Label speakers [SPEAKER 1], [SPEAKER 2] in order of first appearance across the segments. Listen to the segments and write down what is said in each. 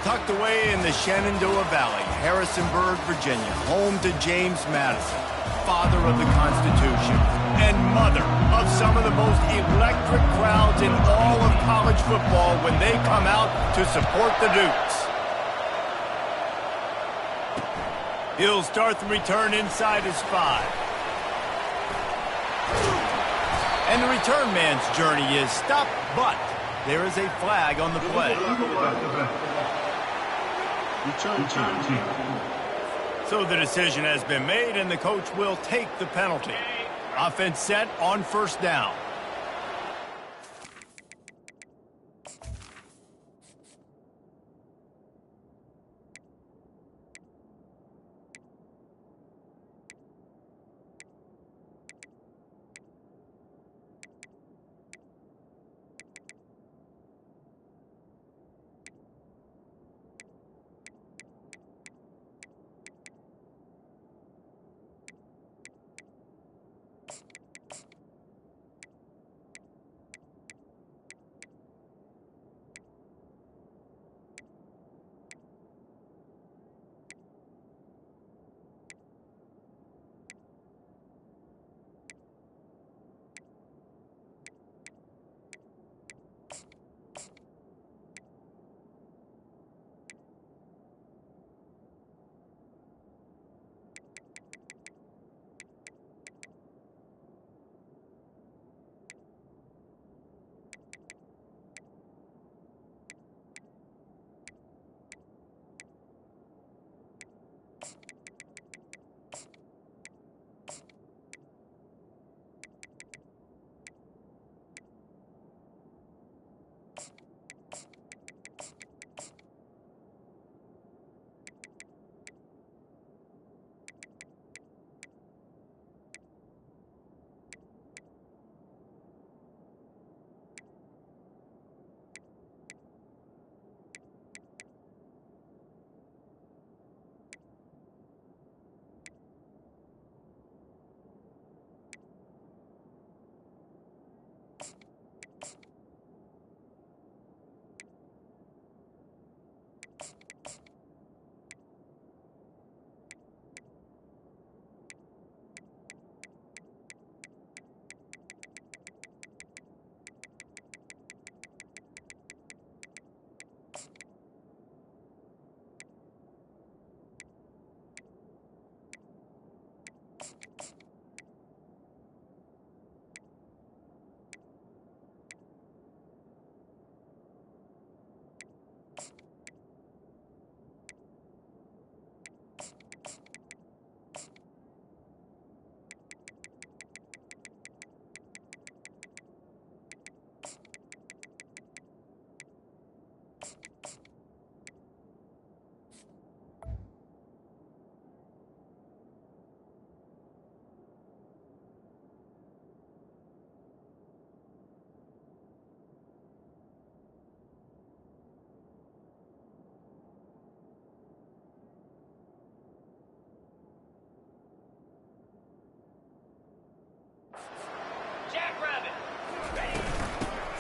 [SPEAKER 1] Tucked away in the Shenandoah Valley, Harrisonburg, Virginia, home to James Madison, father of the Constitution, and mother of some of the most electric crowds in all of college football when they come out to support the Dukes. He'll start the return inside his 5. And the return man's journey is stop, but there is a flag on the play.
[SPEAKER 2] Return team.
[SPEAKER 1] So the decision has been made, and the coach will take the penalty. Offense set on first down.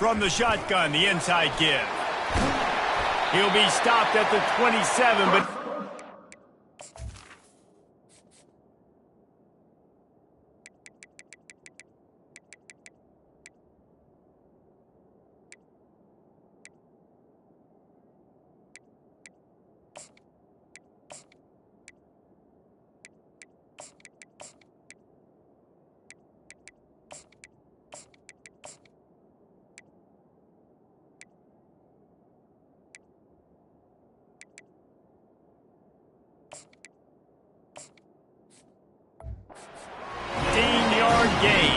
[SPEAKER 1] From the shotgun, the inside give. He'll be stopped at the 27, but gain.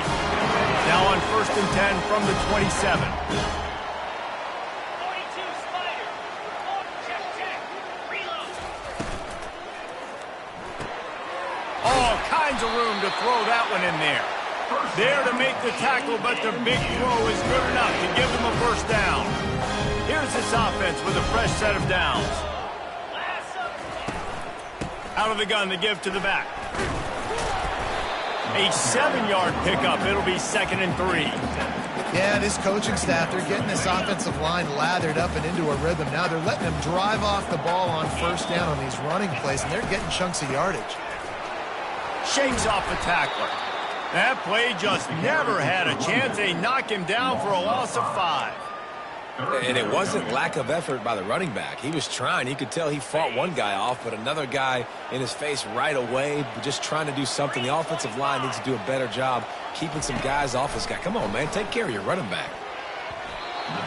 [SPEAKER 1] Now on 1st and 10 from the 27.
[SPEAKER 3] 42 Spider. Check. Reload.
[SPEAKER 1] All kinds of room to throw that one in there. There to make the tackle, but the big throw is good enough to give them a first down. Here's this offense with a fresh set of downs. Out of the gun to give to the back. A 7-yard pickup. It'll be 2nd and 3.
[SPEAKER 4] Yeah, this coaching staff, they're getting this offensive line lathered up and into a rhythm. Now they're letting them drive off the ball on first down on these running plays, and they're getting chunks of yardage.
[SPEAKER 1] Shakes off the tackler. That play just never had a chance. They knock him down for a loss of 5.
[SPEAKER 5] And it wasn't lack of effort by the running back. He was trying. You could tell he fought one guy off, but another guy in his face right away, just trying to do something. The offensive line needs to do a better job keeping some guys off his guy. Come on, man. Take care of your running back.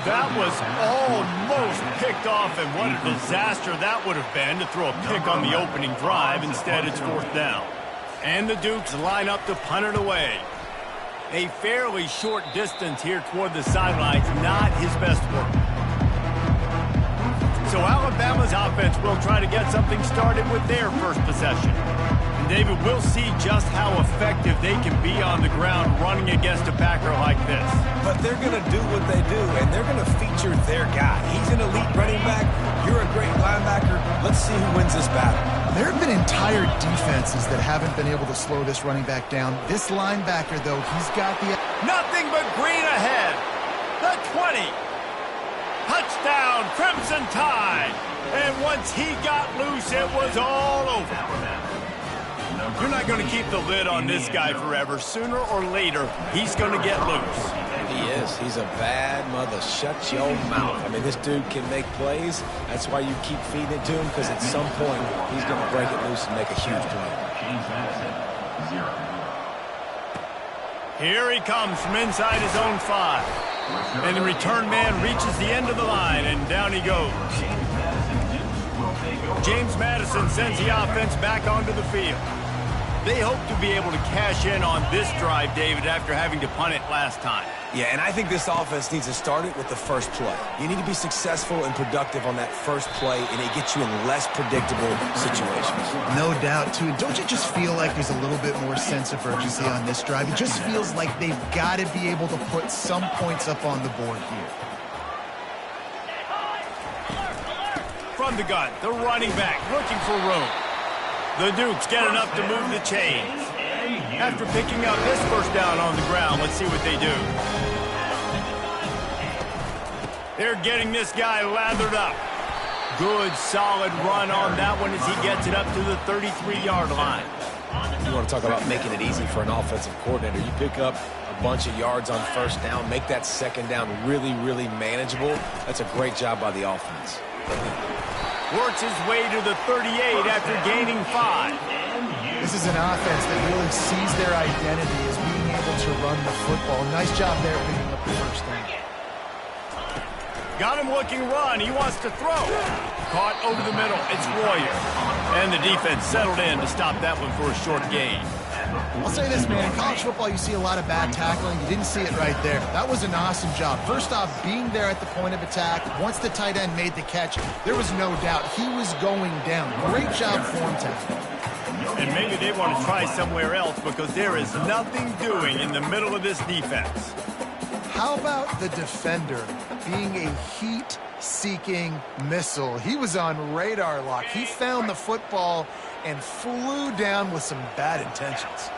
[SPEAKER 1] That was almost picked off, and what a disaster that would have been to throw a pick on the opening drive. Instead, it's 4th down. And the Dukes line up to punt it away. A fairly short distance here toward the sidelines, not his best work. So Alabama's offense will try to get something started with their first possession. And David, we'll see just how effective they can be on the ground running against a backer like this.
[SPEAKER 5] But they're going to do what they do, and they're going to feature their guy. He's an elite running back. You're a great linebacker. Let's see who wins this battle.
[SPEAKER 4] There have been entire defenses that haven't been able to slow this running back down. This linebacker, though, he's got the...
[SPEAKER 1] Nothing but green ahead. The 20. Touchdown, Crimson Tide. And once he got loose, it was all over. You're not going to keep the lid on this guy forever. Sooner or later, he's going to get loose.
[SPEAKER 5] He is. He's a bad mother. Shut your mouth. I mean, this dude can make plays. That's why you keep feeding it to him, because at some point, he's going to break it loose and make a huge play.
[SPEAKER 1] Here he comes from inside his own 5. And the return man reaches the end of the line, and down he goes. James Madison sends the offense back onto the field. They hope to be able to cash in on this drive, David, after having to punt it last time.
[SPEAKER 5] Yeah, and I think this offense needs to start it with the first play. You need to be successful and productive on that first play, and it gets you in less predictable situations.
[SPEAKER 4] No doubt, too. Don't you just feel like there's a little bit more sense of urgency on this drive? It just feels like they've got to be able to put some points up on the board here.
[SPEAKER 1] From the gun, the running back looking for room. The Dukes get enough to move the chains. After picking up this first down on the ground, let's see what they do. They're getting this guy lathered up. Good, solid run on that one as he gets it up to the 33-yard line.
[SPEAKER 5] You want to talk about making it easy for an offensive coordinator. You pick up a bunch of yards on first down, make that second down really, really manageable. That's a great job by the offense.
[SPEAKER 1] Works his way to the 38 after gaining 5.
[SPEAKER 4] This is an offense that really sees their identity as being able to run the football. Nice job there picking up the first down.
[SPEAKER 1] Got him looking run. He wants to throw. Caught over the middle. It's Warrior. And the defense settled in to stop that one for a short gain.
[SPEAKER 4] I'll say this, man. In college football, you see a lot of bad tackling. You didn't see it right there. That was an awesome job. First off, being there at the point of attack. Once the tight end made the catch, there was no doubt he was going down. Great job form tackle.
[SPEAKER 1] And maybe they want to try somewhere else because there is nothing doing in the middle of this defense.
[SPEAKER 4] How about the defender being a heat-seeking missile? He was on radar lock. He found the football and flew down with some bad intentions.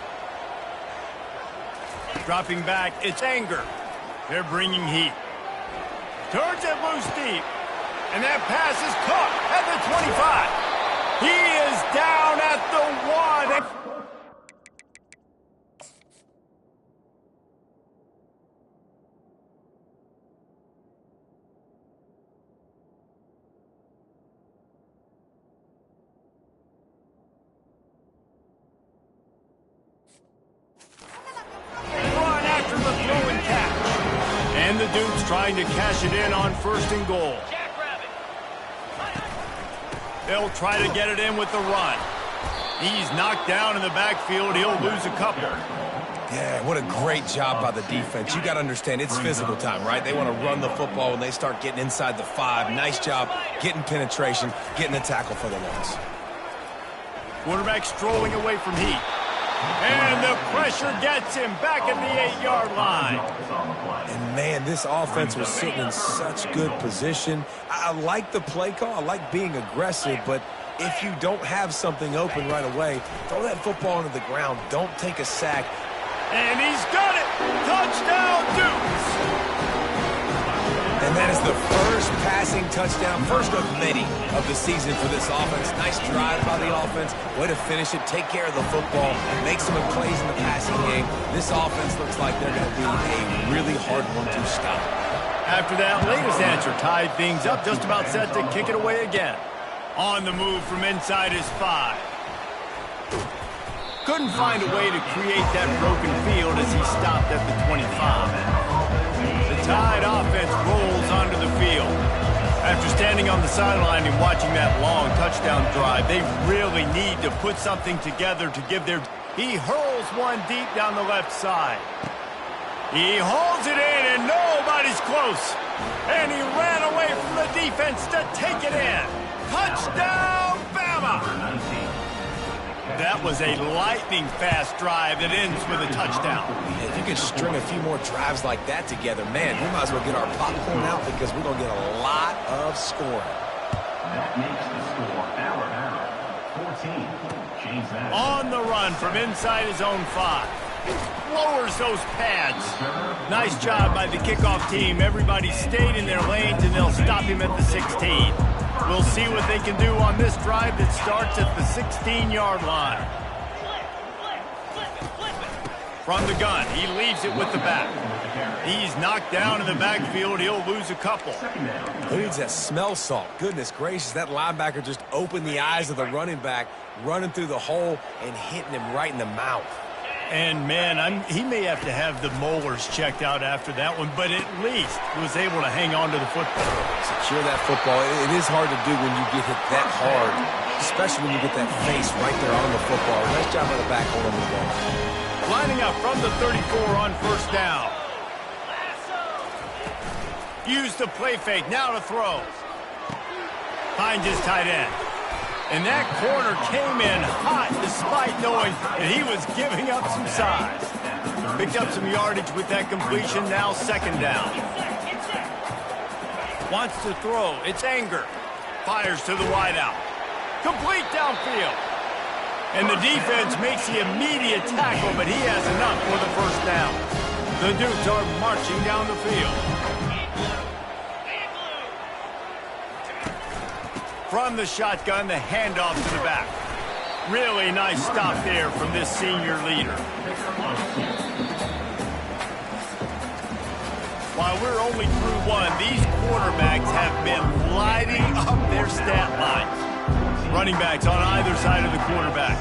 [SPEAKER 1] Dropping back, it's Anger. They're bringing heat. Turns it loose deep. And that pass is caught at the 25. He is down at the 1. Run after the throw and catch. And the Dukes trying to cash it in on 1st and goal. They'll try to get it in with the run. He's knocked down in the backfield. He'll lose a couple.
[SPEAKER 5] Yeah, what a great job by the defense. You got to understand, it's physical time, right? They want to run the football when they start getting inside the 5. Nice job getting penetration, getting the tackle for the loss.
[SPEAKER 1] Quarterback strolling away from heat. And the pressure gets him back at the 8-yard line.
[SPEAKER 5] And, man, this offense was sitting in such good position. I like the play call. I like being aggressive, but if you don't have something open right away, throw that football into the ground. Don't take a sack.
[SPEAKER 1] And he's got it. Touchdown, Dukes.
[SPEAKER 5] the first passing touchdown, first of many of the season for this offense. Nice drive by the offense. Way to finish it, take care of the football, make some plays in the passing game. This offense looks like they're going to be a really hard one to stop.
[SPEAKER 1] After that latest answer tied things up, just about set to kick it away again. On the move from inside his 5. Couldn't find a way to create that broken field as he stopped at the 25. The Tide offense rolls onto the field. After standing on the sideline and watching that long touchdown drive, they really need to put something together to give their... He hurls one deep down the left side. He holds it in, and nobody's close. And he ran away from the defense to take it in. Touchdown, Bama! That was a lightning-fast drive that ends with a touchdown.
[SPEAKER 5] If you could string a few more drives like that together, man, we might as well get our popcorn out because we're going to get a lot of scoring.
[SPEAKER 2] That makes the score Bama 14. James Madison.
[SPEAKER 1] On the run from inside his own 5. Lowers those pads. Nice job by the kickoff team. Everybody stayed in their lanes, and they'll stop him at the 16. We'll see what they can do on this drive that starts at the 16-yard line. From the gun, he leaves it with the back. He's knocked down in the backfield. He'll lose a couple.
[SPEAKER 5] Who needs that smell salt? Goodness gracious, that linebacker just opened the eyes of the running back, running through the hole and hitting him right in the mouth.
[SPEAKER 1] And, man, he may have to have the molars checked out after that one, but at least was able to hang on to the football.
[SPEAKER 5] Secure that football. It is hard to do when you get hit that hard, especially when you get that face right there on the football. Nice job by the back holding the ball.
[SPEAKER 1] Lining up from the 34 on first down. Use the play fake. Now to throw. Finds his tight end. And that corner came in hot despite knowing that he was giving up some size. Picked up some yardage with that completion, now second down. Wants to throw, it's Anger. Fires to the wideout. Complete downfield. And the defense makes the immediate tackle, but he has enough for the first down. The Dukes are marching down the field. From the shotgun, the handoff to the back. Really nice stop there from this senior leader. While we're only through one, these quarterbacks have been lighting up their stat lines. Running backs on either side of the quarterback.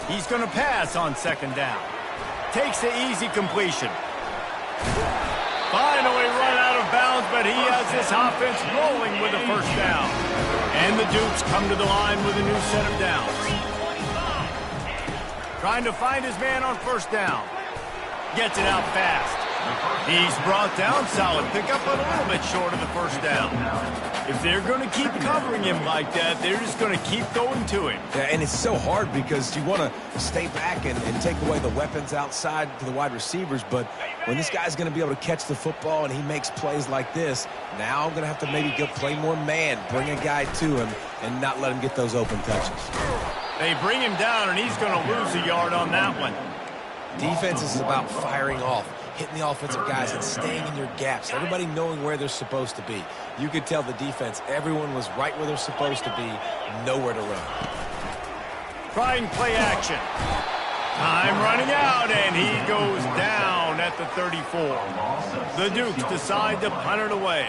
[SPEAKER 1] He's going to pass on second down. Takes the easy completion. Finally run out of bounds, but he has this offense rolling with the first down. And the Dukes come to the line with a new set of downs. Trying to find his man on first down. Gets it out fast. He's brought down solid pickup, but a little bit short of the first down. If they're going to keep covering him like that, they're just going to keep going to him.
[SPEAKER 5] Yeah, and it's so hard because you want to stay back and take away the weapons outside to the wide receivers, but when this guy's going to be able to catch the football and he makes plays like this, now I'm going to have to maybe go play more man, bring a guy to him, and not let him get those open touches.
[SPEAKER 1] They bring him down, and he's going to lose a yard on that one.
[SPEAKER 5] Defense is about firing off, hitting the offensive guys and staying in your gaps, everybody knowing where they're supposed to be. You could tell the defense, everyone was right where they're supposed to be, nowhere to run.
[SPEAKER 1] Trying play action. Time running out, and he goes down at the 34. The Dukes decide to punt it away.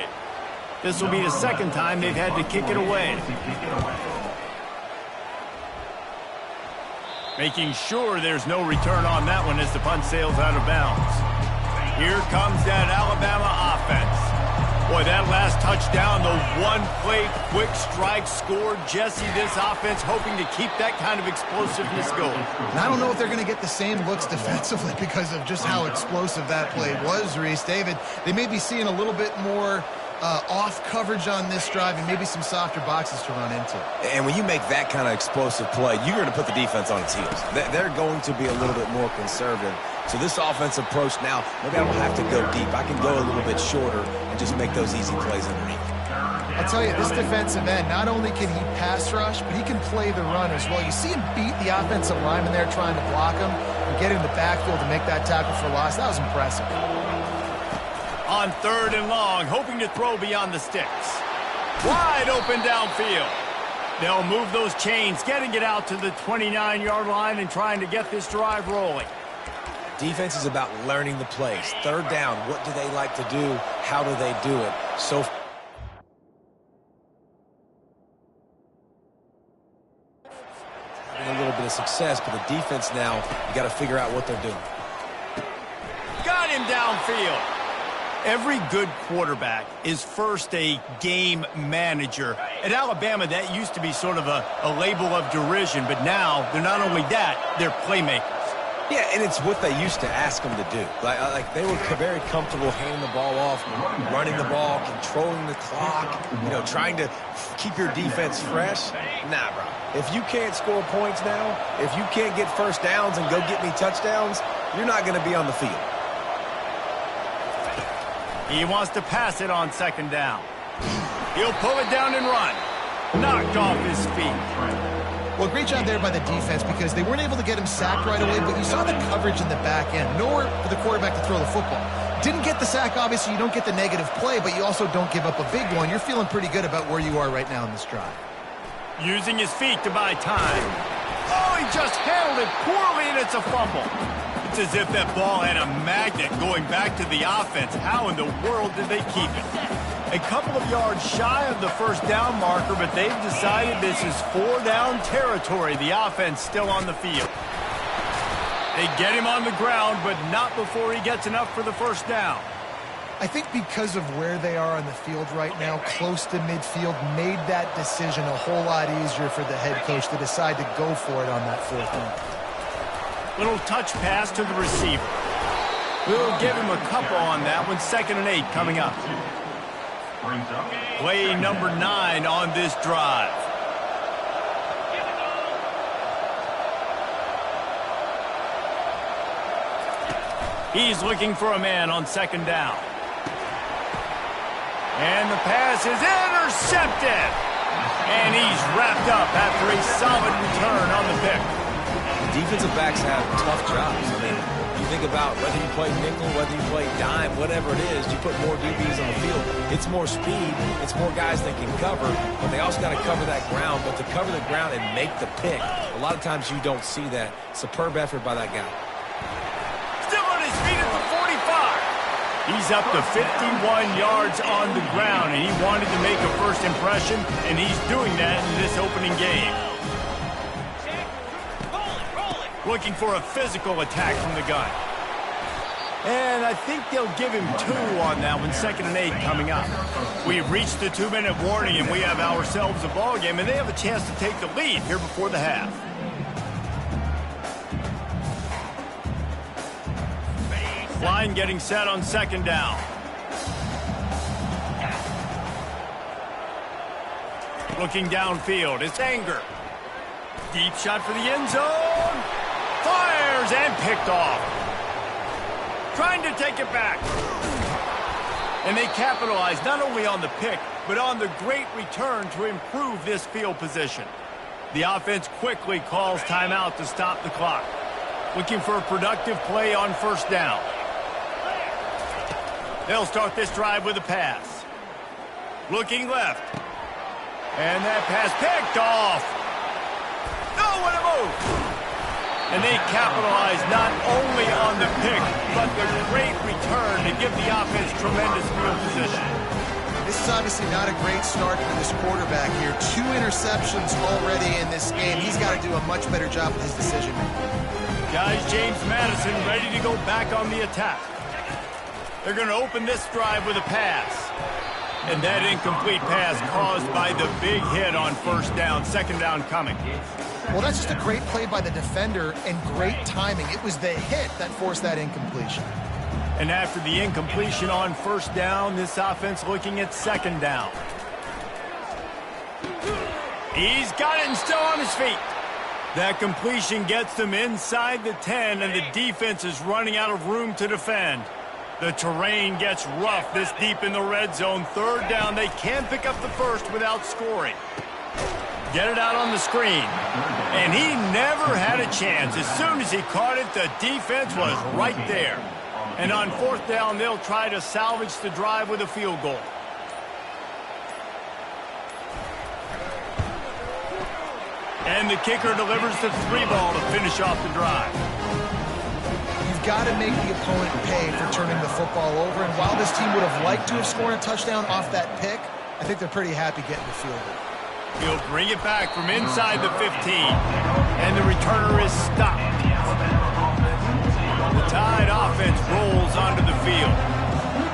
[SPEAKER 1] This will be the second time they've had to kick it away. Making sure there's no return on that one as the punt sails out of bounds. Here comes that Alabama offense. Boy, that last touchdown, the one-play quick strike scored. Jesse, this offense hoping to keep that kind of explosiveness going.
[SPEAKER 4] And I don't know if they're going to get the same looks defensively because of just how explosive that play was, Reese. David, they may be seeing a little bit more off coverage on this drive and maybe some softer boxes to run into.
[SPEAKER 5] And when you make that kind of explosive play, you're going to put the defense on its heels. They're going to be a little bit more conservative. So this offensive approach now, maybe I don't have to go deep. I can go a little bit shorter and just make those easy plays underneath.
[SPEAKER 4] I'll tell you, this defensive end, not only can he pass rush, but he can play the run as well. You see him beat the offensive lineman there trying to block him and get in the backfield to make that tackle for loss. That was impressive.
[SPEAKER 1] On 3rd and long, hoping to throw beyond the sticks. Wide open downfield. They'll move those chains, getting it out to the 29-yard line and trying to get this drive rolling.
[SPEAKER 5] Defense is about learning the plays. 3rd down, what do they like to do? How do they do it? So having a little bit of success, but the defense now, you got to figure out what they're doing.
[SPEAKER 1] Got him downfield. Every good quarterback is first a game manager. At Alabama, that used to be sort of a label of derision, but now they're not only that, they're playmakers.
[SPEAKER 5] Yeah, and it's what they used to ask them to do. Like they were very comfortable handing the ball off, running the ball, controlling the clock, trying to keep your defense fresh. Nah, bro. If you can't score points now, if you can't get first downs and go get me touchdowns, you're not going to be on the field.
[SPEAKER 1] He wants to pass it on 2nd down. He'll pull it down and run. Knocked off his feet.
[SPEAKER 4] Well, great job there by the defense because they weren't able to get him sacked right away, but you saw the coverage in the back end. Nowhere for the quarterback to throw the football. Didn't get the sack, obviously. You don't get the negative play, but you also don't give up a big one. You're feeling pretty good about where you are right now in this drive.
[SPEAKER 1] Using his feet to buy time. Oh, he just handled it poorly, and it's a fumble. It's as if that ball had a magnet going back to the offense. How in the world did they keep it? A couple of yards shy of the 1st down marker, but they've decided this is 4-down territory. The offense still on the field. They get him on the ground, but not before he gets enough for the 1st down.
[SPEAKER 4] I think because of where they are on the field right now, close to midfield, made that decision a whole lot easier for the head coach to decide to go for it on that 4th down.
[SPEAKER 1] Little touch pass to the receiver. We'll give him a couple on that one. 2nd and 8 coming up. Play number 9 on this drive. He's looking for a man on 2nd down. And the pass is intercepted. And he's wrapped up after a solid return on the pick.
[SPEAKER 5] Defensive backs have tough jobs. I mean, you think about whether you play nickel, whether you play dime, whatever it is, you put more DBs on the field. It's more speed. It's more guys that can cover, but they also got to cover that ground. But to cover the ground and make the pick, a lot of times you don't see that. Superb effort by that guy.
[SPEAKER 1] Still on his feet at the 45. He's up to 51 yards on the ground, and he wanted to make a first impression, and he's doing that in this opening game. Looking for a physical attack from the gun. And I think they'll give him 2 on that one. 2nd and 8 coming up. We've reached the 2-minute warning, and we have ourselves a ball game, and they have a chance to take the lead here before the half. Line getting set on 2nd down. Looking downfield, it's Anger. Deep shot for the end zone. Fires and picked off. Trying to take it back. And they capitalize not only on the pick, but on the great return to improve this field position. The offense quickly calls timeout to stop the clock. Looking for a productive play on 1st down. They'll start this drive with a pass. Looking left. And that pass picked off. No, what a move. And they capitalize not only on the pick, but the great return to give the offense tremendous field position.
[SPEAKER 4] This is obviously not a great start for this quarterback here. 2 interceptions already in this game. He's got to do a much better job with his decision.
[SPEAKER 1] Guys, James Madison ready to go back on the attack. They're going to open this drive with a pass. And that incomplete pass caused by the big hit on 1st down. 2nd down coming.
[SPEAKER 4] Well, that's just a great play by the defender and great timing. It was the hit that forced that incompletion.
[SPEAKER 1] And after the incompletion on 1st down, this offense looking at 2nd down. He's got it and still on his feet. That completion gets them inside the 10, and the defense is running out of room to defend. The terrain gets rough this deep in the red zone. 3rd down, they can pick up the first without scoring. Get it out on the screen. And he never had a chance. As soon as he caught it, the defense was right there. And on 4th down, they'll try to salvage the drive with a field goal. And the kicker delivers the 3-ball to finish off the drive.
[SPEAKER 4] You've got to make the opponent pay for turning the football over. And while this team would have liked to have scored a touchdown off that pick, I think they're pretty happy getting the field goal.
[SPEAKER 1] He'll bring it back from inside the 15. And the returner is stopped. The Tide offense rolls onto the field.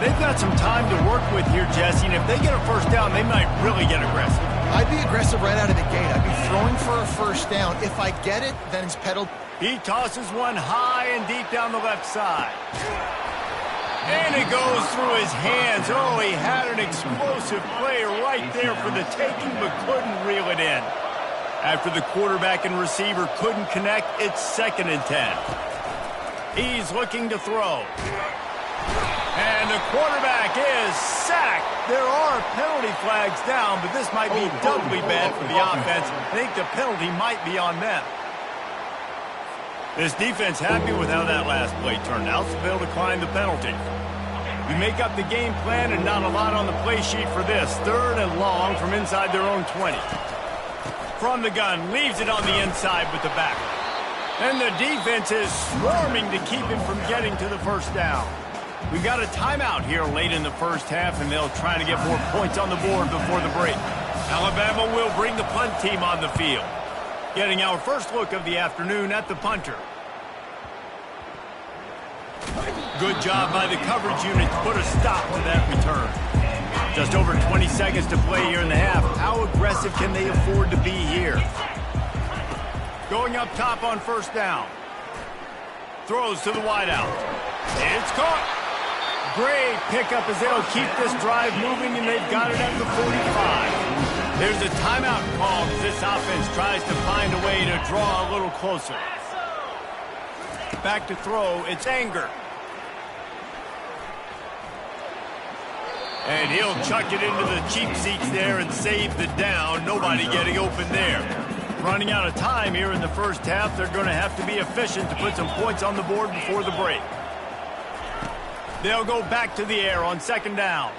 [SPEAKER 1] They've got some time to work with here, Jesse, and if they get a first down, they might really get aggressive.
[SPEAKER 4] I'd be aggressive right out of the gate. I'd be throwing for a first down. If I get it, then it's pedal.
[SPEAKER 1] He tosses one high and deep down the left side. And it goes through his hands. Oh, he had an explosive play right there for the taking, but couldn't reel it in. After the quarterback and receiver couldn't connect, it's 2nd and 10. He's looking to throw. And the quarterback is sacked. There are penalty flags down, but this might be doubly bad for the offense. I think the penalty might be on them. This defense happy with how that last play turned out, so they'll decline the penalty. We make up the game plan and not a lot on the play sheet for this. 3rd and long from inside their own 20. From the gun, leaves it on the inside with the back. And the defense is swarming to keep him from getting to the first down. We've got a timeout here late in the first half, and they'll try to get more points on the board before the break. Alabama will bring the punt team on the field. Getting our first look of the afternoon at the punter. Good job by the coverage unit to put a stop to that return. Just over 20 seconds to play here in the half. How aggressive can they afford to be here? Going up top on first down. Throws to the wideout. It's caught. Great pickup as they'll keep this drive moving, and they've got it at the 45. There's a timeout called as this offense tries to find a way to draw a little closer. Back to throw, it's Anger. And he'll chuck it into the cheap seats there and save the down. Nobody getting open there. Running out of time here in the first half. They're going to have to be efficient to put some points on the board before the break. They'll go back to the air on 2nd down.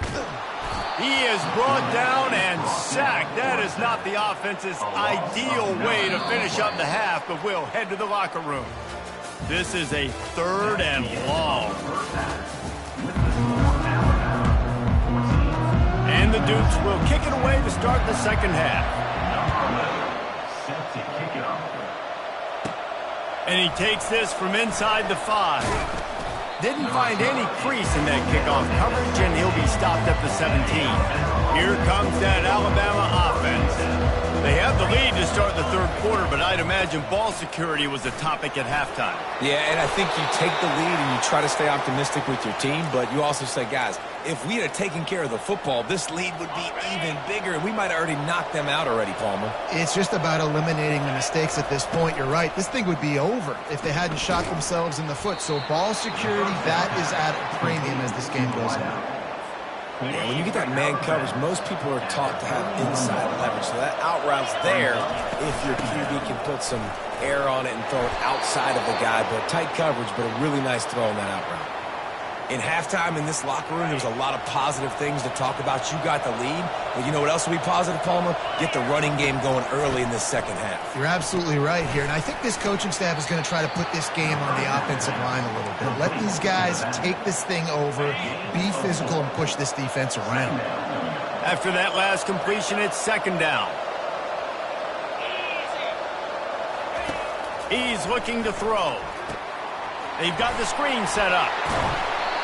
[SPEAKER 1] He is brought down and sacked. That is not the offense's ideal way to finish up the half, but we'll head to the locker room. This is a 3rd and long. And the Dukes will kick it away to start the second half.
[SPEAKER 2] Set to kick it off.
[SPEAKER 1] And he takes this from inside the 5. Didn't find any crease in that kickoff coverage, and he'll be stopped at the 17. Here comes that Alabama offense. They have the lead to start the 3rd quarter, but I'd imagine ball security was a topic at halftime.
[SPEAKER 5] Yeah, and I think you take the lead and you try to stay optimistic with your team, but you also say, guys, if we had taken care of the football, this lead would be even bigger, and we might have already knocked them out already, Palmer.
[SPEAKER 4] It's just about eliminating the mistakes at this point. You're right. This thing would be over if they hadn't shot themselves in the foot. So ball security, that is at a premium as this game goes on.
[SPEAKER 5] Yeah, when you get that man coverage, most people are taught to have inside leverage. So that out route's there if your QB can put some air on it and throw it outside of the guy. But tight coverage, but a really nice throw on that out route. In halftime in this locker room, there was a lot of positive things to talk about. You got the lead. But you know what else will be positive, Palmer? Get the running game going early in this second half.
[SPEAKER 4] You're absolutely right here. And I think this coaching staff is going to try to put this game on the offensive line a little bit. Let these guys take this thing over, be physical, and push this defense around.
[SPEAKER 1] After that last completion, it's 2nd down. He's looking to throw. They've got the screen set up.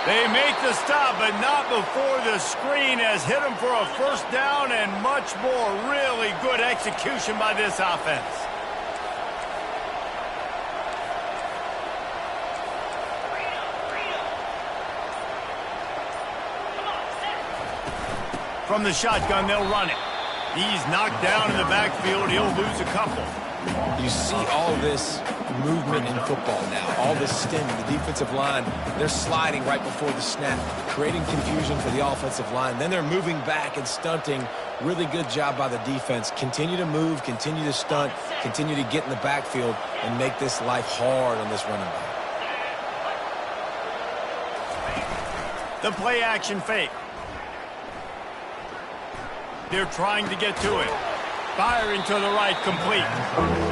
[SPEAKER 1] They make the stop, but not before the screen has hit them for a first down and much more. Really good execution by this offense. From the shotgun, they'll run it. He's knocked down in the backfield. He'll lose a couple.
[SPEAKER 5] You see all this movement in football now, all this stemming. The defensive line, they're sliding right before the snap, creating confusion for the offensive line. Then they're moving back and stunting. Really good job by the defense. Continue to move, continue to stunt, continue to get in the backfield and make this life hard on this running back.
[SPEAKER 1] The play action fake. They're trying to get to it. Firing to the right, complete.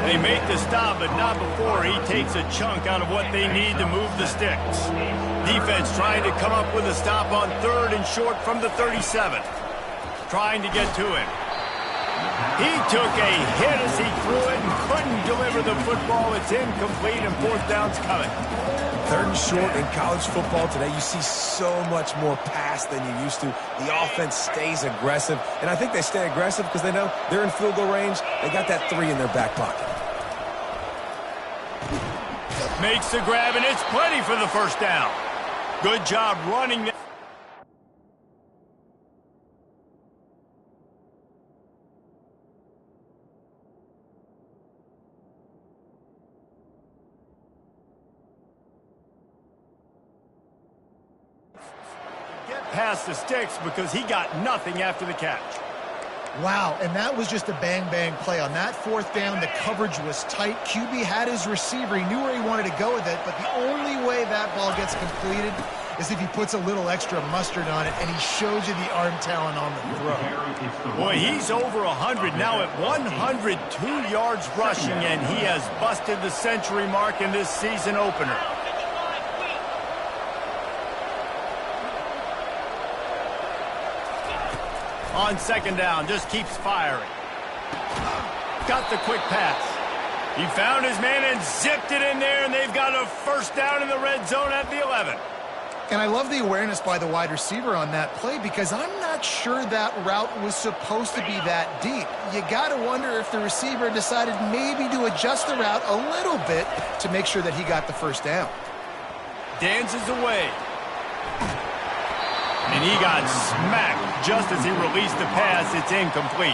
[SPEAKER 1] They make the stop, but not before he takes a chunk out of what they need to move the sticks. Defense trying to come up with a stop on 3rd and short from the 37. Trying to get to him. He took a hit as he threw it and couldn't deliver the football. It's incomplete and 4th down's coming.
[SPEAKER 5] 3rd and short in college football today, you see so much more pass than you used to. The offense stays aggressive, and I think they stay aggressive because they know they're in field goal range. They got that 3 in their back pocket.
[SPEAKER 1] Makes the grab, and it's plenty for the 1st down. Good job running. Past the sticks because he got nothing after the catch.
[SPEAKER 4] Wow, and that was just a bang-bang play. On that 4th down, the coverage was tight. QB had his receiver. He knew where he wanted to go with it, but the only way that ball gets completed is if he puts a little extra mustard on it, and he shows you the arm talent on the throw.
[SPEAKER 1] Boy, he's over 100 now at 102 yards rushing, and he has busted the century mark in this season opener. On 2nd down, just keeps firing. Got the quick pass. He found his man and zipped it in there, and they've got a 1st down in the red zone at the 11.
[SPEAKER 4] And I love the awareness by the wide receiver on that play because I'm not sure that route was supposed to be that deep. You got to wonder if the receiver decided maybe to adjust the route a little bit to make sure that he got the 1st down.
[SPEAKER 1] Dances away. And he got smacked just as he released the pass. It's incomplete.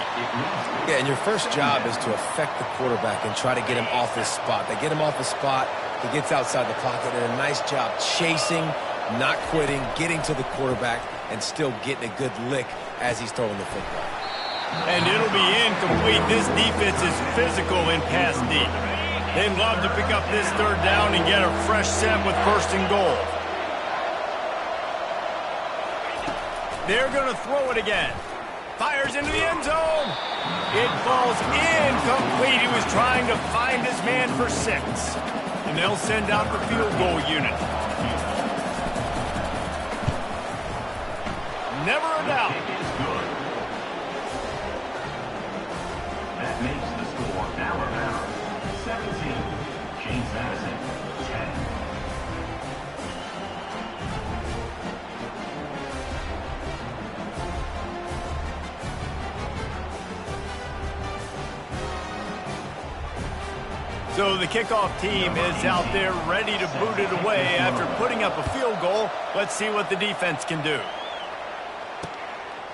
[SPEAKER 5] Yeah, and your first job is to affect the quarterback and try to get him off his spot. They get him off his spot. He gets outside the pocket, and a nice job chasing, not quitting, getting to the quarterback, and still getting a good lick as he's throwing the football.
[SPEAKER 1] And it'll be incomplete. This defense is physical in pass deep. They'd love to pick up this 3rd down and get a fresh set with 1st and goal. They're going to throw it again. Fires into the end zone. It falls incomplete. He was trying to find his man for 6. And they'll send out the field goal unit. Never a doubt.
[SPEAKER 2] That makes the score Alabama 17, James Madison 10.
[SPEAKER 1] So the kickoff team is out there ready to boot it away after putting up a field goal. Let's see what the defense can do.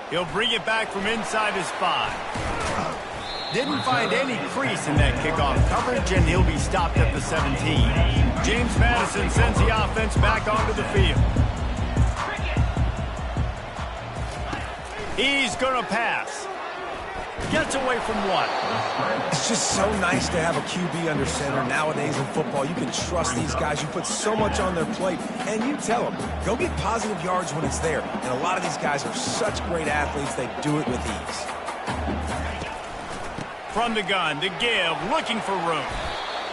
[SPEAKER 1] He'll bring it back from inside his 5. Didn't find any crease in that kickoff coverage, and he'll be stopped at the 17. James Madison sends the offense back onto the field. He's going to pass. Gets away from 1.
[SPEAKER 5] It's just so nice to have a QB under center. Nowadays in football, you can trust these guys. You put so much on their plate, and you tell them, go get positive yards when it's there. And a lot of these guys are such great athletes, they do it with ease.
[SPEAKER 1] From the gun to give, looking for room.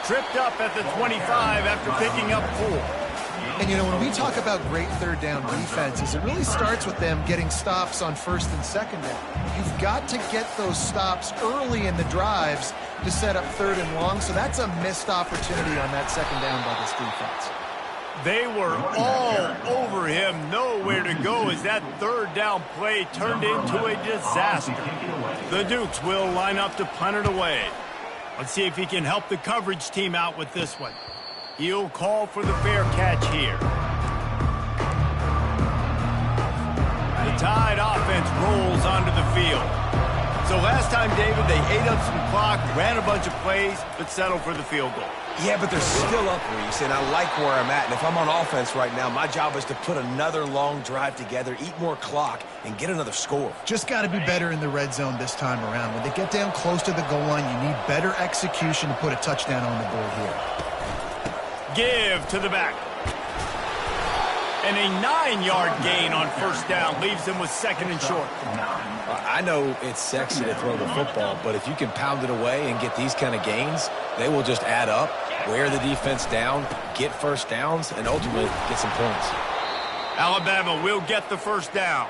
[SPEAKER 1] Tripped up at the 25 after picking up 4.
[SPEAKER 4] And, you know, when we talk about great 3rd down defenses, it really starts with them getting stops on 1st and 2nd down. You've got to get those stops early in the drives to set up 3rd and long, so that's a missed opportunity on that 2nd down by this defense.
[SPEAKER 1] They were all over him, nowhere to go as that 3rd down play turned into a disaster. The Dukes will line up to punt it away. Let's see if he can help the coverage team out with this one. He'll call for the fair catch here. The Tide offense rolls onto the field. So last time, David, they ate up some clock, ran a bunch of plays, but settled for the field goal.
[SPEAKER 5] Yeah, but they're still up, Reese, and I like where I'm at. And if I'm on offense right now, my job is to put another long drive together, eat more clock, and get another score.
[SPEAKER 4] Just got to be better in the red zone this time around. When they get down close to the goal line, you need better execution to put a touchdown on the board here.
[SPEAKER 1] Give to the back. And a 9-yard gain on first down leaves them with second and short.
[SPEAKER 5] I know it's sexy to throw the football, but if you can pound it away and get these kind of gains, they will just add up, wear the defense down, get first downs, and ultimately get some points.
[SPEAKER 1] Alabama will get the first down.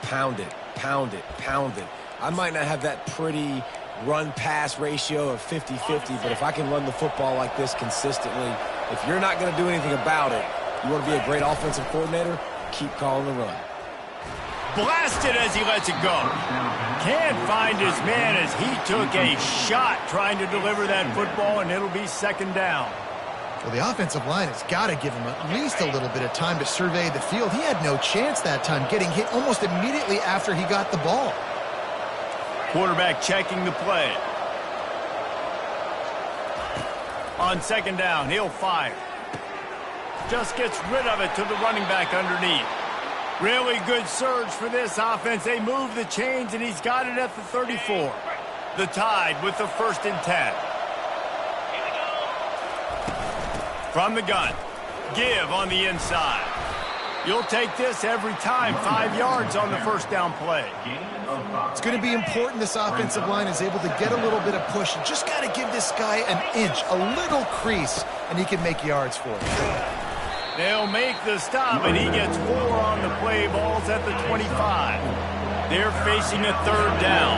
[SPEAKER 5] Pound it, pound it, pound it. I might not have that pretty run-pass ratio of 50-50, but if I can run the football like this consistently, if you're not going to do anything about it, you want to be a great offensive coordinator, keep calling the run.
[SPEAKER 1] Blasted as he lets it go. Can't find his man as he took a shot trying to deliver that football, and it'll be second down.
[SPEAKER 4] Well, the offensive line has got to give him at least a little bit of time to survey the field. He had no chance that time, getting hit almost immediately after he got the ball.
[SPEAKER 1] Quarterback checking the play. On second down, he'll fire. Just gets rid of it to the running back underneath. Really good surge for this offense. They move the chains, and he's got it at the 34. The Tide with the 1st and 10. From the gun. Give on the inside. You'll take this every time. 5 yards on the first down play.
[SPEAKER 4] It's going to be important this offensive line is able to get a little bit of push. You just got to give this guy an inch, a little crease, and he can make yards for it.
[SPEAKER 1] They'll make the stop, and he gets 4 on the play. Balls at the 25. They're facing a third down.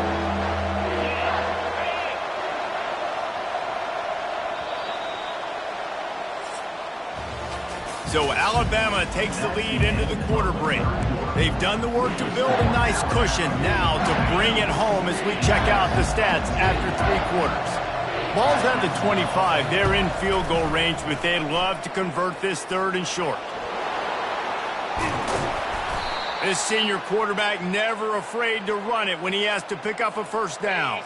[SPEAKER 1] So Alabama takes the lead into the quarter break. They've done the work to build a nice cushion. Now to bring it home as we check out the stats after 3 quarters. Ball's at the 25. They're in field goal range, but they'd love to convert this 3rd and short. This senior quarterback never afraid to run it when he has to pick up a first down.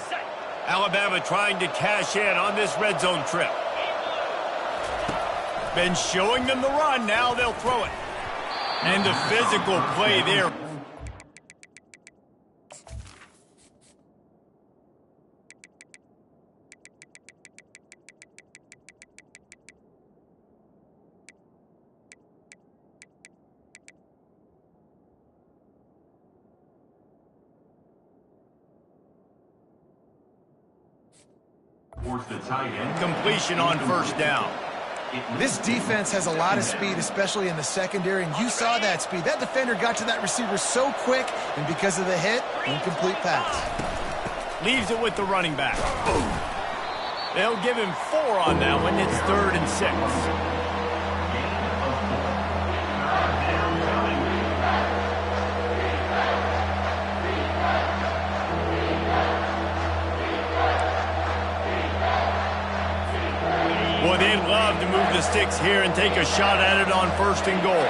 [SPEAKER 1] Alabama trying to cash in on this red zone trip. Been showing them the run. Now they'll throw it. And the physical play there. Completion on first down.
[SPEAKER 4] This defense has a lot of speed, especially in the secondary, and you saw that speed. That defender got to that receiver so quick, and because of the hit, incomplete pass.
[SPEAKER 1] Leaves it with the running back. They'll give him 4 on that one. It's 3rd and 6. Well, they'd love to move the sticks here and take a shot at it on 1st and goal.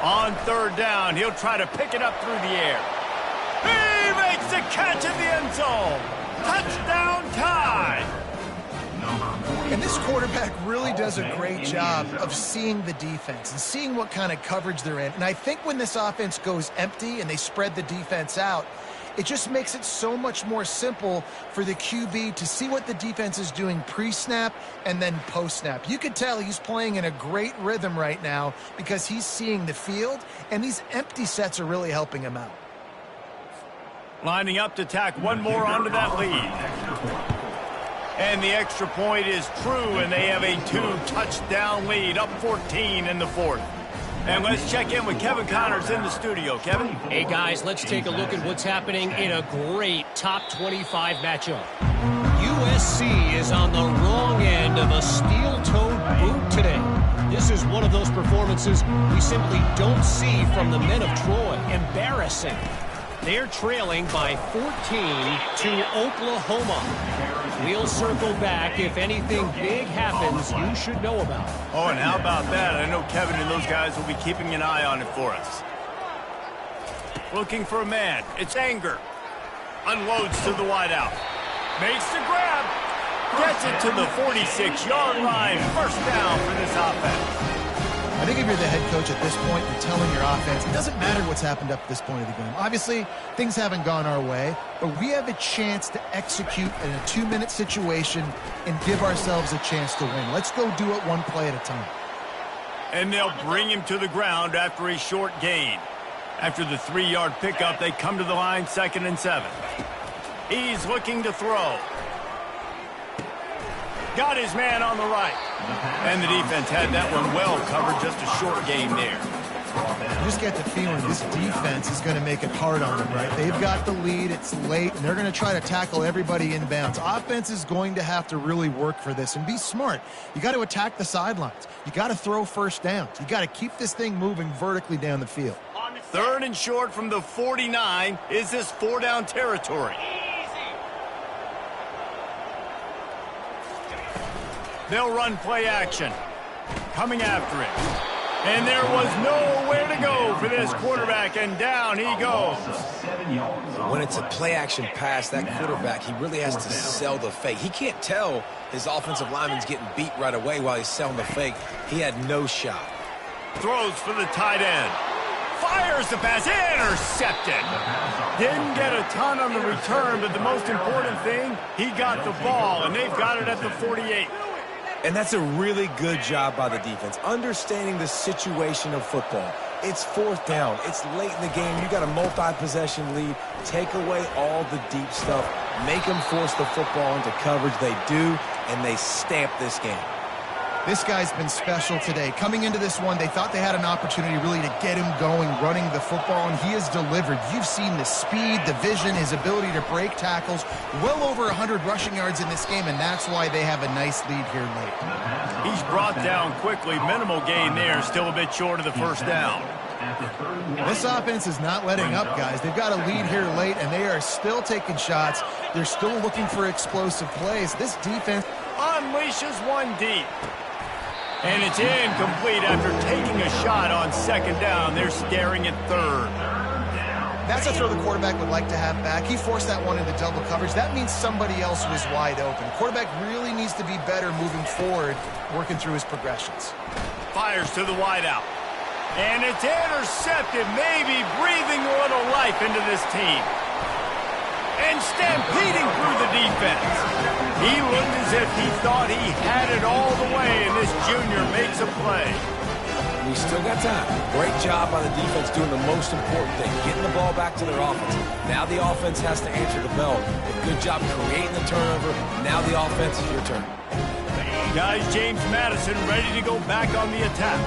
[SPEAKER 1] On 3rd down, he'll try to pick it up through the air. He makes the catch in the end zone. Touchdown Tide.
[SPEAKER 4] And this quarterback really does a great job of seeing the defense and seeing what kind of coverage they're in. And I think when this offense goes empty and they spread the defense out, it just makes it so much more simple for the QB to see what the defense is doing pre-snap and then post-snap. You could tell he's playing in a great rhythm right now because he's seeing the field, and these empty sets are really helping him out.
[SPEAKER 1] Lining up to tack one more onto that lead. And the extra point is true, and they have a 2-touchdown lead, up 14 in the 4th. And let's check in with Kevin Connors in the studio. Kevin?
[SPEAKER 6] Hey, guys, let's take a look at what's happening in a great top 25 matchup. USC is on the wrong end of a steel-toed boot today. This is one of those performances we simply don't see from the men of Troy. Embarrassing. They're trailing by 14 to Oklahoma. We'll circle back if anything big happens you should know about.
[SPEAKER 1] Oh, and how about that? I know Kevin and those guys will be keeping an eye on it for us. Looking for a man. It's Anger. Unloads to the wideout. Makes the grab. Gets it to the 46-yard line. First down for this offense.
[SPEAKER 4] I think if you're the head coach at this point, you're telling your offense, it doesn't matter what's happened up to this point of the game. Obviously, things haven't gone our way, but we have a chance to execute in a 2-minute situation and give ourselves a chance to win. Let's go do it one play at a time.
[SPEAKER 1] And they'll bring him to the ground after a short gain. After the 3-yard pickup, they come to the line 2nd and 7. He's looking to throw. Got his man on the right. And the defense had that one well covered, just a short gain there.
[SPEAKER 4] You just get the feeling this defense is going to make it hard on them, right? They've got the lead, it's late, and they're going to try to tackle everybody inbounds. Offense is going to have to really work for this and be smart. You got to attack the sidelines. You got to throw first downs. You got to keep this thing moving vertically down the field.
[SPEAKER 1] 3rd and short from the 49. Is this 4-down territory? They'll run play action. Coming after him. And there was nowhere to go for this quarterback, and down he goes.
[SPEAKER 5] When it's a play-action pass, that quarterback, he really has to sell the fake. He can't tell his offensive lineman's getting beat right away while he's selling the fake. He had no shot.
[SPEAKER 1] Throws for the tight end. Fires the pass. Intercepted. Didn't get a ton on the return, but the most important thing, he got the ball, and they've got it at the 48.
[SPEAKER 5] And that's a really good job by the defense, understanding the situation of football. It's 4th down. It's late in the game. You got a multi-possession lead. Take away all the deep stuff. Make them force the football into coverage. They do, and they stamp this game.
[SPEAKER 4] This guy's been special today. Coming into this one, they thought they had an opportunity really to get him going, running the football, and he has delivered. You've seen the speed, the vision, his ability to break tackles. Well over 100 rushing yards in this game, and that's why they have a nice lead here late.
[SPEAKER 1] He's brought down quickly. Minimal gain there. Still a bit short of the first down.
[SPEAKER 4] This offense is not letting up, guys. They've got a lead here late, and they are still taking shots. They're still looking for explosive plays. This defense
[SPEAKER 1] unleashes one deep. And it's incomplete after taking a shot on 2nd down. They're staring at 3rd.
[SPEAKER 4] That's a throw the quarterback would like to have back. He forced that one into double coverage. That means somebody else was wide open. Quarterback really needs to be better moving forward, working through his progressions.
[SPEAKER 1] Fires to the wideout. And it's intercepted, maybe breathing a little life into this team. And stampeding through the defense. He looked as if he thought he had it all the way, and this junior makes a play.
[SPEAKER 5] We still got time. Great job by the defense doing the most important thing, getting the ball back to their offense. Now the offense has to answer the bell. Good job creating the turnover. Now the offense, your turn.
[SPEAKER 1] Guys, James Madison ready to go back on the attack.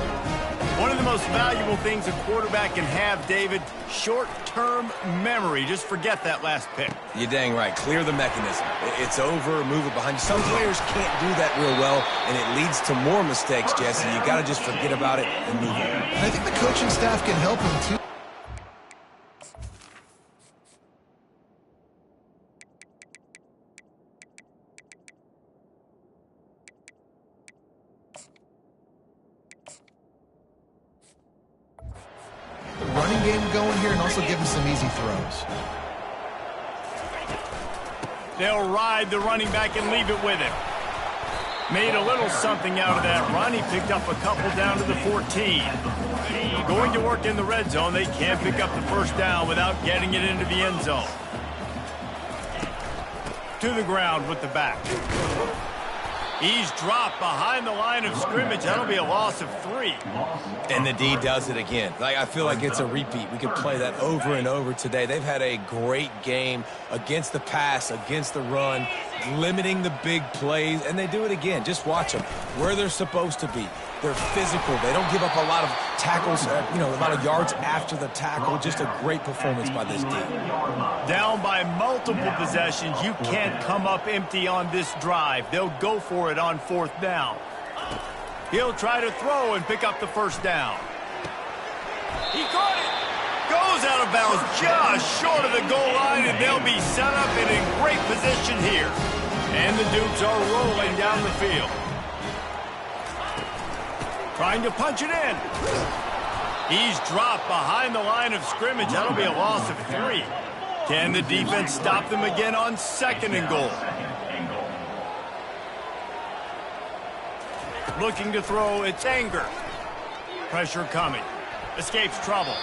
[SPEAKER 1] One of the most valuable things a quarterback can have, David, short-term memory. Just forget that last pick.
[SPEAKER 5] You're dang right. Clear the mechanism. It's over, move it behind you. Some players can't do that real well, and it leads to more mistakes, Jesse. You got to just forget about it and move on.
[SPEAKER 4] And I think the coaching staff can help him, too. Running game going here and also give him some easy throws.
[SPEAKER 1] They'll ride the running back and leave it with him. Made a little something out of that run. He picked up a couple down to the 14. Going to work in the red zone. They can't pick up the first down without getting it into the end zone. To the ground with the back. He's dropped behind the line of scrimmage. That'll be a loss of 3.
[SPEAKER 5] And the D does it again. I feel like it's a repeat. We could play that over and over today. They've had a great game against the pass, against the run, limiting the big plays, and they do it again. Just watch them where they're supposed to be. They're physical. They don't give up a lot of tackles, a lot of yards after the tackle. Just a great performance by this team.
[SPEAKER 1] Down by multiple possessions. You can't come up empty on this drive. They'll go for it on 4th down. He'll try to throw and pick up the first down. He caught it. Goes out of bounds just short of the goal line, and they'll be set up and in great position here. And the Dukes are rolling down the field. Trying to punch it in. He's dropped behind the line of scrimmage. That'll be a loss of 3. Can the defense stop them again on 2nd and goal? Looking to throw, it's Anger. Pressure coming. Escapes trouble.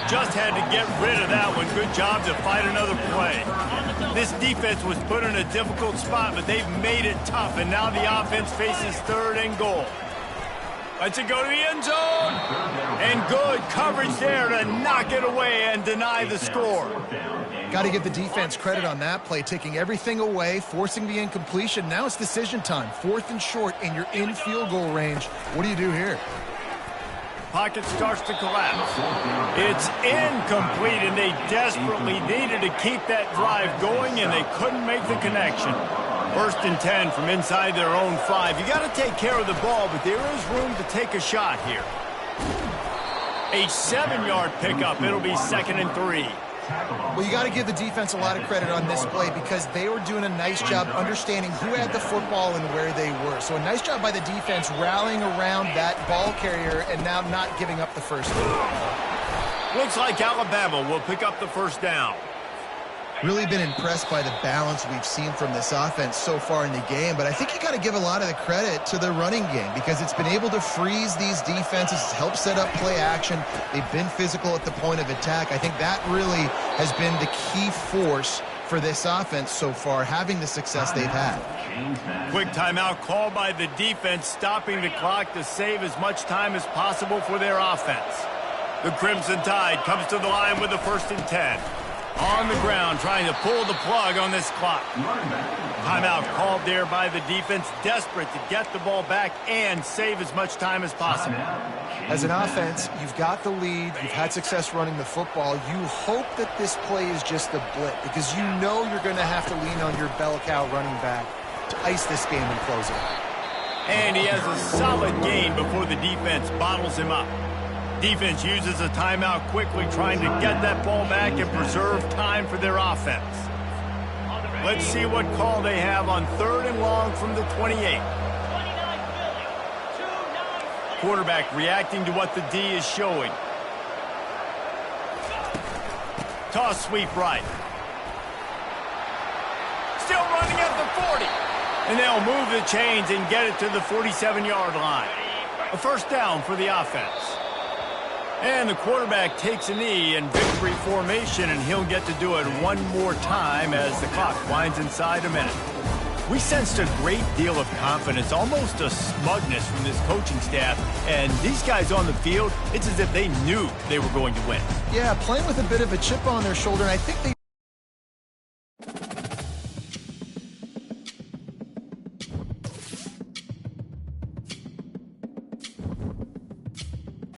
[SPEAKER 1] Just had to get rid of that one. Good job to fight another play. This defense was put in a difficult spot, but they've made it tough, and now the offense faces 3rd and goal. Lets it go to the end zone. And good coverage there to knock it away and deny the score.
[SPEAKER 4] Got to give the defense credit on that play, taking everything away, forcing the incompletion. Now it's decision time. 4th and short, and you're in field goal range. What do you do here?
[SPEAKER 1] Pocket starts to collapse. It's incomplete, and they desperately needed to keep that drive going, and they couldn't make the connection. 1st and 10 from inside their own 5. You got to take care of the ball, but there is room to take a shot here. A 7-yard pickup. It'll be 2nd and 3.
[SPEAKER 4] Well, you got to give the defense a lot of credit on this play because they were doing a nice job understanding who had the football and where they were. So a nice job by the defense rallying around that ball carrier and now not giving up the first down.
[SPEAKER 1] Looks like Alabama will pick up the first down.
[SPEAKER 4] Really been impressed by the balance we've seen from this offense so far in the game, but I think you got to give a lot of the credit to the running game because it's been able to freeze these defenses, help set up play action. They've been physical at the point of attack. I think that really has been the key force for this offense so far, having the success they've had.
[SPEAKER 1] Quick timeout called by the defense, stopping the clock to save as much time as possible for their offense. The Crimson Tide comes to the line with the 1st and 10. On the ground, trying to pull the plug on this clock. Timeout called there by the defense, desperate to get the ball back and save as much time as possible.
[SPEAKER 4] As an offense, you've got the lead. You've had success running the football. You hope that this play is just a blip because you know you're going to have to lean on your bell cow running back to ice this game and close it.
[SPEAKER 1] And he has a solid gain before the defense bottles him up. Defense uses a timeout quickly, trying to get that ball back and preserve time for their offense. Let's see what call they have on 3rd and long from the 28. Quarterback reacting to what the D is showing. Toss sweep right. Still running at the 40. And they'll move the chains and get it to the 47-yard line. A first down for the offense. And the quarterback takes a knee in victory formation, and he'll get to do it one more time as the clock winds inside a minute. We sensed a great deal of confidence, almost a smugness from this coaching staff. And these guys on the field, it's as if they knew they were going to win.
[SPEAKER 4] Yeah, playing with a bit of a chip on their shoulder, and I think they